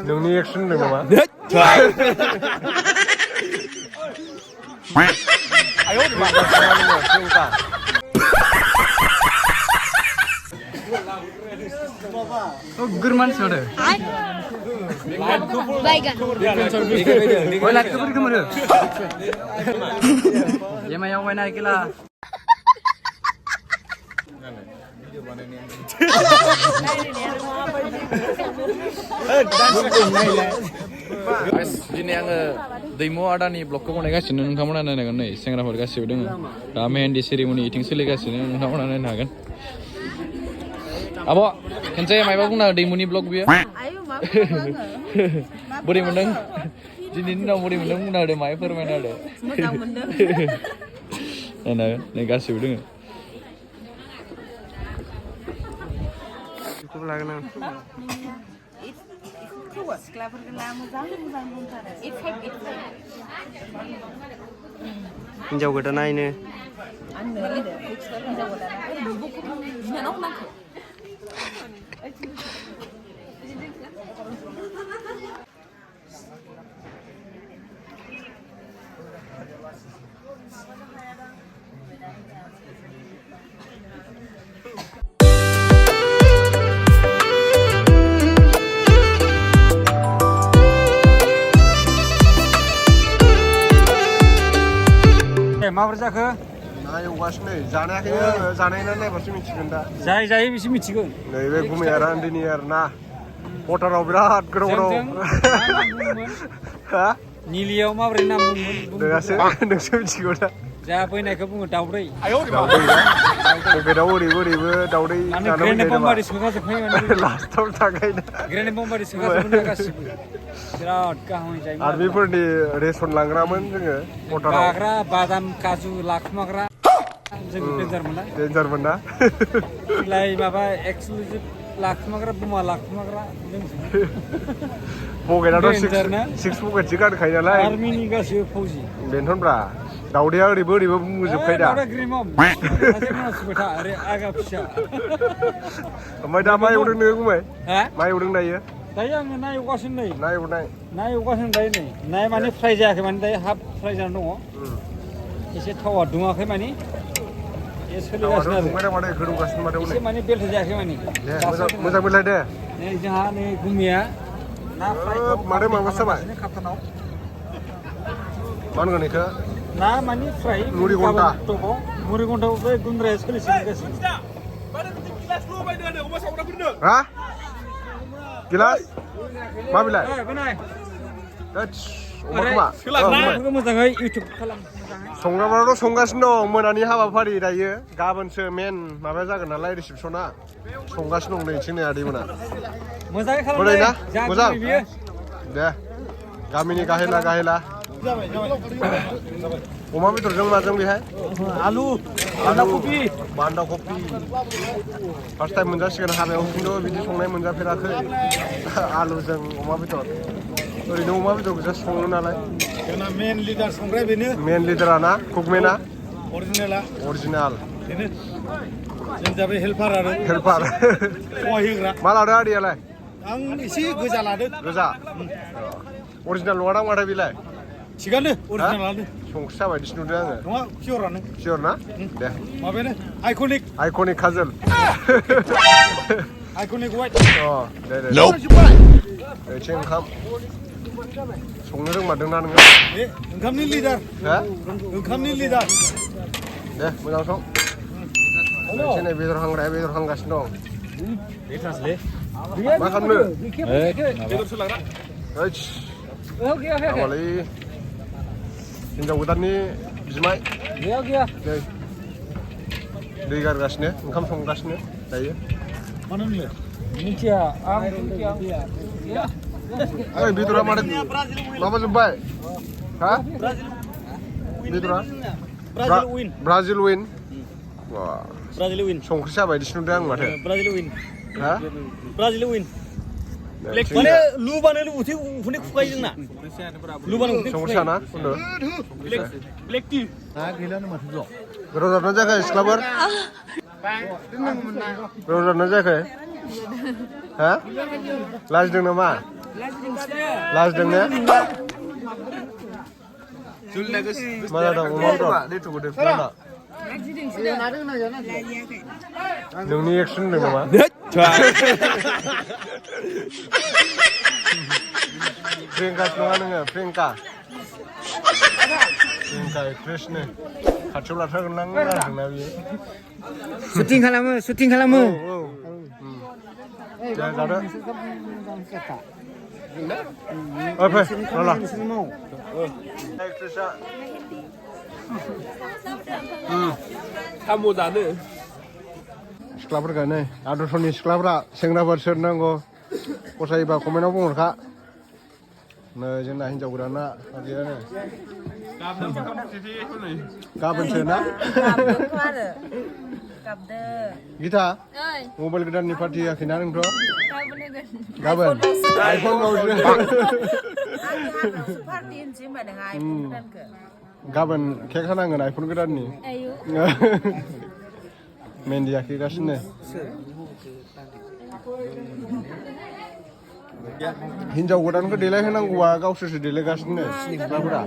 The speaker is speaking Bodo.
नोंनि एक्सन होनदों नामा? आयौ Gurman soda. Baigan. Wala ka beri kemana? Ya maya wena ikila. Ini yang demo ada nih blok kau naik kasih nung kamu nana naik nih, sengra harga kasih udah nggak. Ramen di ceremony eating sih kasih nung kamu nana naik kan. Abo, kan saya mai bagus na demo nih blok biar. Ayo maaf. Beri mendeng. Jadi ini beri mendeng na ada mai permen ada. Mendeng mendeng. Nana naik kasih udah nggak. Itu lagi nang. Kuas, kelapa kelam muzang muzang. It five. Hinjaw godaन ini. Anu ada. Hinjaw godaन. Buku ini nak nak. माबोरै जाखो? नायगासिनो नै जानायाखैनो जानायना नायबासो मिथिगोन दा। जायै बिसो मिथिगोन। नैबे गुमैयारा उन्दैनि आरोना पटाराव बिराद गोदाव हा निलियाव माबोरै नाम बुंमोन? नोंसो मिथिगौ दा। जा फैनायखौ बुङो दाउदै। बेदाव ओरैबो दाउदै ग्रेनेड बम्बारि सोखाजोबखायो लास्टाव थाखायना ग्रेनेड बम्बारि सोखाजोबखायो गासिबो बिराद गाहामै जायोमोन आर्मिफोरनि रेसन लांग्रामोन जोङो पटाराव जाग्रा बादाम काजु लाखुमाग्रा जों डेन्जारमोन ना लाय माबा एक्सक्लुसिभ लाखुमाग्रा बमा लाखुमाग्रा पकेटआथ' सिक्स पकेटसो गानखायो नालाय आर्मिनि गासिबो फौजि बेनोथ'ब्रा दाउदैया ओरैबो बुंजोबखायो दा ओमफ्राय दा मा एवदों नोङो गुमै मा एवदों दायो दायो आङो ना एवगासिनो नै ना एवनाय दायो नै नाया माने फ्राय जायाखै माने दायो हाफ फ्राय जानानै दङ एसे थावा दुङाखै माने सोलिगासिनो आरो गोदौगासिनो माथो एसे माने बेलथ जायाखै माने मोजां मोनलाय दे नै जोंहा नै गुमिया ना फ्राय माथो माबा जाबाय खाथानाव मा होनगोन बेखौ ना माने फ्राय मुरि घन्टा बे गुन्द्राया सोलिसिगोन हा गिलास मा बिलाय मोजाङै इउटुब खालाम संग्राफ्राथ' संगासिनो दं मोनानि हाबाफारि दायो गाबोनसो मेन माबाया जागोन नालाय रिसेपसना संगासिनो दं नै जोंनि आदैमोना मोजाङै खालामदों ना मोजां दे गामिनि गाहेला अमा बेदरजों माजों बेहाय आलु बान्दा कफि फार्स्ट टाइम मोनजासिगोन हाबायाव खिन्थु बिदि संनाय मोनजाफेराखै आलुजों अमा बेदर ओरैनो अमा बेदर गोजा सङो नालाय जोंना मेन लिडार संग्राया बेनो मेन लिडारा ना कुकमेना अरिजिनाल बेनो जों जाबाय हेल्पार सहाय होग्रा मा लादों आदैयालाय आं एसे गोजा लादों अरिजिनाल नङा दां माथो बेलाय थिगानो अरिजिनालानो संख्रि जाबायदिसो नुदों आङो नङा पियरानो पियर ना दे माबायानो आइकनिक काजल आइकनिक वाइट दे एसे ओंखाम संनो रोंमारदोंना नोङो ओंखामनि लिडार दे मोजां सं एसे नै बेदर हांग्राया बेदर हांगासिनो दं मा खालामनो माबालै हिनजाव गोदाननि बिमाय दै गारगासिनो ओंखाम संगासिनो दायो बेदरा माथो माबाजोब्बाय हा बेदरा ब्राजिल उइन संख्रि जाबायदिसो नुदों आं माथो ब्राजिल उइन माने लुबानो उखुन्दै खुखायो जोंना लुबानो संख्रि साना ब्लेक टि गैलानो माथो ज' रजारना जायाखै सिख्लाफोर रजारना जायाखै Ha? Lajdों नामा? Lajdों ने? Mana dong अमा बेदर? नोंनि एक्सन होनदों नामा? प्रियंका नङा नोङो प्रियंका एक्ट्रेसनो खाथियाव लाथारगोन आं रायदोंना बियो syuting खालामो जादो फै रला एक्ट्रेसा साम' जानो सिख्लाफोरखौ नै आदर्शनि सिख्लाफ्रा सेंग्राफोर सोर नांगौ फसायोबा कमेन्टआव बुंहरखा नै जोंना हिन्जाव गोदाना गैयानो गाबोनसो ना गिथा मबाइल गोदाननि पार्टि होयाखैना नोंथ' गाबोन आइफन गाबोन केक हानांगोन आइफन गोदाननि मेहेन्दी आखिगासिनो हिन्जाव गोदानखौ देलायहोनांगौआ गावसोरसो देलायगासिनो सिख्लाफोरा